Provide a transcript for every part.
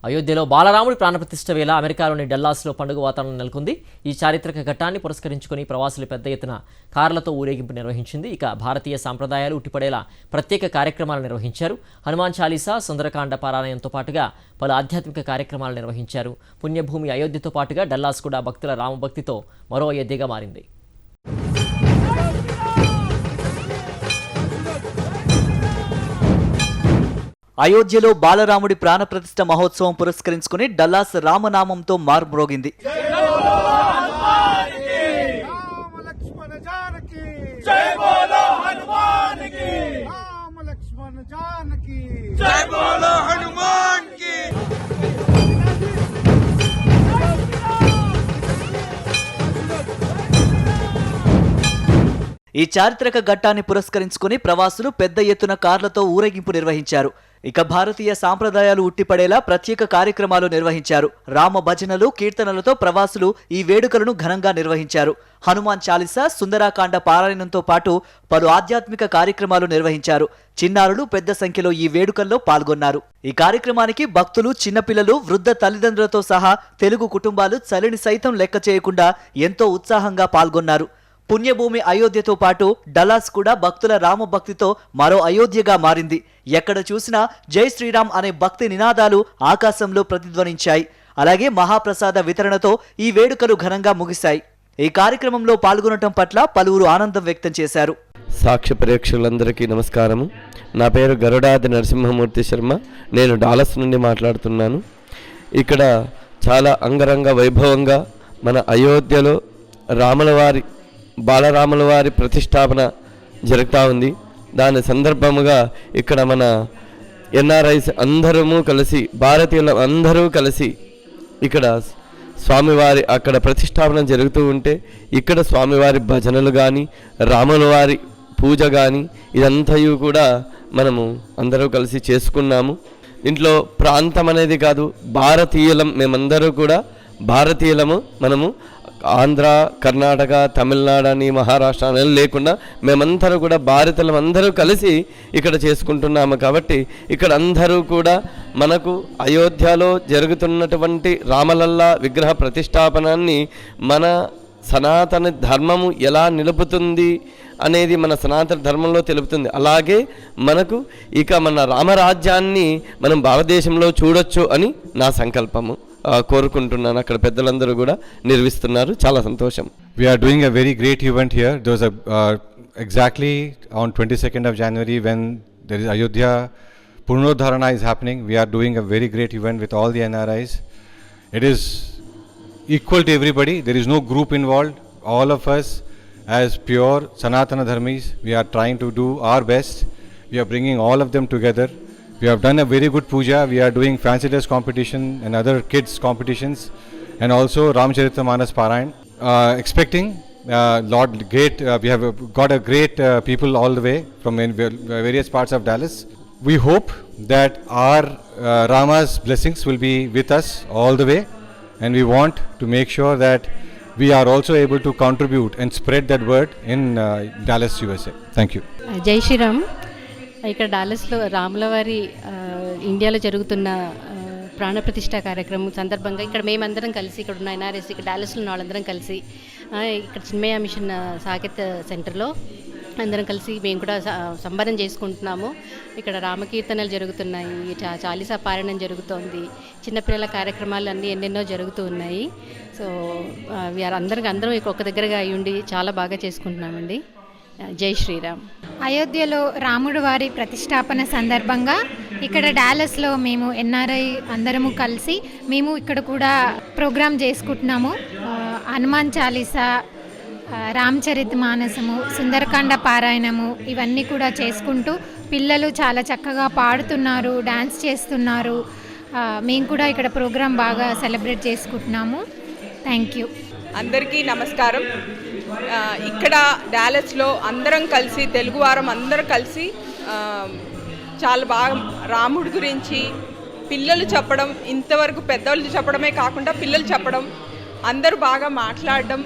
అయోధ్యలో బాలరాముడి ప్రాణప్రతిష్ఠ వేళ అమెరికాలోని డల్లాస్లో పండుగ వాతావరణం నెలకొంది. ఈ చారిత్రక ఘట్టాన్ని పురస్కరించుకుని ప్రవాసులు పెద్ద ఎత్తున కార్లతో ఊరేగింపు నిర్వహించింది. ఇక భారతీయ సాంప్రదాయాలు ఉట్టిపడేలా ప్రత్యేక కార్యక్రమాలు నిర్వహించారు. హనుమాన్ చాలీసా, సుందరకాండ పారాయణంతో పాటుగా పలు ఆధ్యాత్మిక కార్యక్రమాలు నిర్వహించారు. పుణ్యభూమి అయోధ్యతో పాటుగా డల్లాస్ కూడా భక్తుల రామభక్తితో మరో అయోధ్యగా మారింది. అయోధ్యలో బాలరాముడి ప్రాణప్రతిష్ఠ మహోత్సవం పురస్కరించుకుని డల్లాస్ రామనామంతో మార్మ్రోగింది. ఈ చారిత్రక ఘట్టాన్ని పురస్కరించుకుని ప్రవాసులు పెద్ద ఎత్తున కార్లతో ఊరేగింపు నిర్వహించారు. ఇక భారతీయ సాంప్రదాయాలు ఉట్టిపడేలా ప్రత్యేక కార్యక్రమాలు నిర్వహించారు. రామ భజనలు, కీర్తనలతో ప్రవాసులు ఈ వేడుకలను ఘనంగా నిర్వహించారు. హనుమాన్ చాలీసా, సుందరాకాండ పారాయణంతో పాటు పలు ఆధ్యాత్మిక కార్యక్రమాలు నిర్వహించారు. చిన్నారులు పెద్ద సంఖ్యలో ఈ వేడుకల్లో పాల్గొన్నారు. ఈ కార్యక్రమానికి భక్తులు, చిన్నపిల్లలు, వృద్ధ తల్లిదండ్రులతో సహా తెలుగు కుటుంబాలు చలిని సైతం లెక్క చేయకుండా ఎంతో ఉత్సాహంగా పాల్గొన్నారు. పుణ్యభూమి అయోధ్యతో పాటు డల్లాస్ కూడా భక్తుల రామభక్తితో మరో అయోధ్యగా మారింది. ఎక్కడ చూసినా జై శ్రీరామ్ అనే భక్తి నినాదాలు ఆకాశంలో ప్రతిధ్వనించాయి. అలాగే మహాప్రసాద వితరణతో ఈ వేడుకలు ఘనంగా ముగిశాయి. ఈ కార్యక్రమంలో పాల్గొనడం పట్ల పలువురు ఆనందం వ్యక్తం చేశారు. సాక్షి ప్రేక్షకులందరికీ నమస్కారము. నా పేరు గరుడాది నరసింహమూర్తి శర్మ. నేను డాలస్ నుండి మాట్లాడుతున్నాను. ఇక్కడ చాలా అంగరంగ వైభవంగా మన అయోధ్యలో బాలరాముల వారి ప్రతిష్టాపన జరుగుతూ ఉంది. దాని సందర్భముగా ఇక్కడ మన ఎన్ఆర్ఐస్ అందరము కలిసి, భారతీయులు అందరూ కలిసి ఇక్కడ స్వామివారి అక్కడ ప్రతిష్టాపన జరుగుతూ ఉంటే ఇక్కడ స్వామివారి భజనలు కానీ, రాముల వారి పూజ కానీ ఇదంతయు కూడా మనము అందరూ కలిసి చేసుకున్నాము. ఇంట్లో ప్రాంతం అనేది కాదు, భారతీయులం, మేమందరూ కూడా భారతీయులము. మనము ఆంధ్ర, కర్ణాటక, తమిళనాడు అని, మహారాష్ట్ర అని లేకుండా మేమందరూ కూడా భారతీయులం అందరూ కలిసి ఇక్కడ చేసుకుంటున్నాము. కాబట్టి ఇక్కడ అందరూ కూడా మనకు అయోధ్యలో జరుగుతున్నటువంటి రామలల్లా విగ్రహ ప్రతిష్టాపనాన్ని మన సనాతన ధర్మము ఎలా నిలుపుతుంది అనేది మన సనాతన ధర్మంలో తెలుపుతుంది. అలాగే మనకు ఇక మన రామరాజ్యాన్ని మనం భారతదేశంలో చూడొచ్చు అని నా సంకల్పము. కోరుకుంటున్నాను. అక్కడ పెద్దలందరూ కూడా నిర్వహిస్తున్నారు. చాలా సంతోషం. We are doing a very great event here. There was exactly on 22nd of January when there is Ayodhya Purnodharana is happening. We are doing a very great event with all the NRIs. It is equal to everybody. There is no group involved. All of us as pure Sanatana Dharmis, we are trying to do our best. We are bringing all of them together. We have done a very good puja. We are doing fancy dress competition and other kids competitions, and also Ramcharitamanas Parayan. Expecting Lord great. We have got a great people all the way from various parts of Dallas. We hope that our Rama's blessings will be with us all the way, and we want to make sure that we are also able to contribute and spread that word in Dallas, USA. Thank you. Jai Shri Ram. ఇక్కడ డాలస్లో రాముల వారి ఇండియాలో జరుగుతున్న ప్రాణప్రతిష్ఠ కార్యక్రమం సందర్భంగా ఇక్కడ మేమందరం కలిసి, ఇక్కడ ఉన్న ఎన్ఆర్ఎస్, ఇక్కడ డాలస్లో ఉన్న వాళ్ళందరం కలిసి ఇక్కడ చిన్మయ మిషన్ సాకేత్ సెంటర్లో అందరం కలిసి మేము కూడా సంబరం చేసుకుంటున్నాము. ఇక్కడ రామకీర్తనలు జరుగుతున్నాయి, చాలీసా పారాయణం జరుగుతోంది, చిన్నపిల్లల కార్యక్రమాలు అన్నీ ఎన్నెన్నో జరుగుతూ ఉన్నాయి. సో అందరం ఒక దగ్గరగా అయ్యి ఉండి చాలా బాగా చేసుకుంటున్నామండి. జై శ్రీరామ్. అయోధ్యలో రాముడు వారి ప్రతిష్టాపన సందర్భంగా ఇక్కడ డాలస్లో మేము ఎన్ఆర్ఐ అందరము కలిసి మేము ఇక్కడ కూడా ప్రోగ్రాం చేసుకుంటున్నాము. హనుమాన్ చాలీసా, రామచరితమానసము, సుందరకాండ పారాయణము ఇవన్నీ కూడా చేసుకుంటూ పిల్లలు చాలా చక్కగా పాడుతున్నారు, డాన్స్ చేస్తున్నారు. మేము కూడా ఇక్కడ ప్రోగ్రాం బాగా సెలబ్రేట్ చేసుకుంటున్నాము. Thank you. అందరికీ నమస్కారం. ఇక్కడ డాలస్లో అందరం కలిసి, తెలుగువారం అందరం కలిసి చాలా బాగా రాముడి గురించి పిల్లలు చెప్పడం, ఇంతవరకు పెద్దవాళ్ళు చెప్పడమే కాకుండా పిల్లలు చెప్పడం, అందరూ బాగా మాట్లాడడం,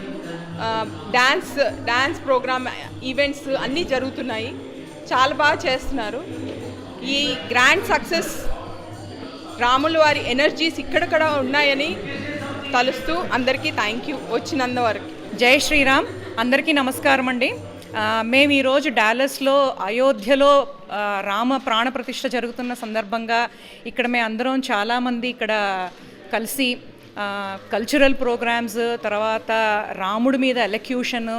డాన్స్ ప్రోగ్రామ్ ఈవెంట్స్ అన్నీ జరుగుతున్నాయి. చాలా బాగా చేస్తున్నారు. ఈ గ్రాండ్ సక్సెస్ రాముల వారి ఎనర్జీస్ ఇక్కడక్కడ ఉన్నాయని తలుస్తూ అందరికీ థ్యాంక్ యూ వచ్చినందువరకు. జై శ్రీరామ్. అందరికీ నమస్కారం అండి. మేము ఈరోజు డాలస్లో అయోధ్యలో రామ ప్రాణప్రతిష్ఠ జరుగుతున్న సందర్భంగా ఇక్కడ మేము అందరం చాలామంది ఇక్కడ కలిసి కల్చరల్ ప్రోగ్రామ్స్, తర్వాత రాముడి మీద ఎలక్యూషన్,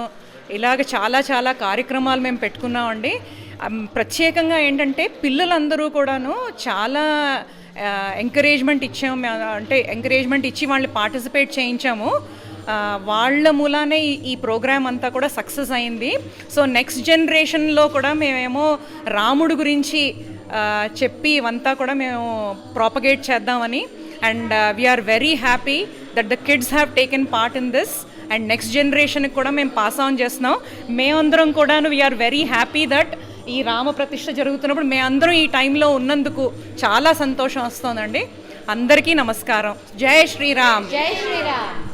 ఇలాగ చాలా కార్యక్రమాలు మేము పెట్టుకున్నామండి. ప్రత్యేకంగా ఏంటంటే పిల్లలందరూ కూడాను చాలా ఎంకరేజ్మెంట్ ఇచ్చాము, అంటే ఎంకరేజ్మెంట్ ఇచ్చి వాళ్ళని పార్టిసిపేట్ చేయించాము. వాళ్ళ మూలానే ఈ ప్రోగ్రామ్ అంతా కూడా సక్సెస్ అయింది. సో నెక్స్ట్ జనరేషన్లో కూడా మేమేమో రాముడి గురించి చెప్పి ఇవంతా కూడా మేము ప్రాపగేట్ చేద్దామని. And we are very happy that the kids have taken part in this. And next జనరేషన్కి కూడా మేము పాస్ ఆన్ చేస్తున్నాం. మేమందరం కూడాను వీఆర్ వెరీ హ్యాపీ దట్ ఈ రామ ప్రతిష్ఠ జరుగుతున్నప్పుడు మేమందరం ఈ టైంలో ఉన్నందుకు చాలా సంతోషం వస్తుందండి. అందరికీ నమస్కారం. జై శ్రీరామ్. జై శ్రీరామ్.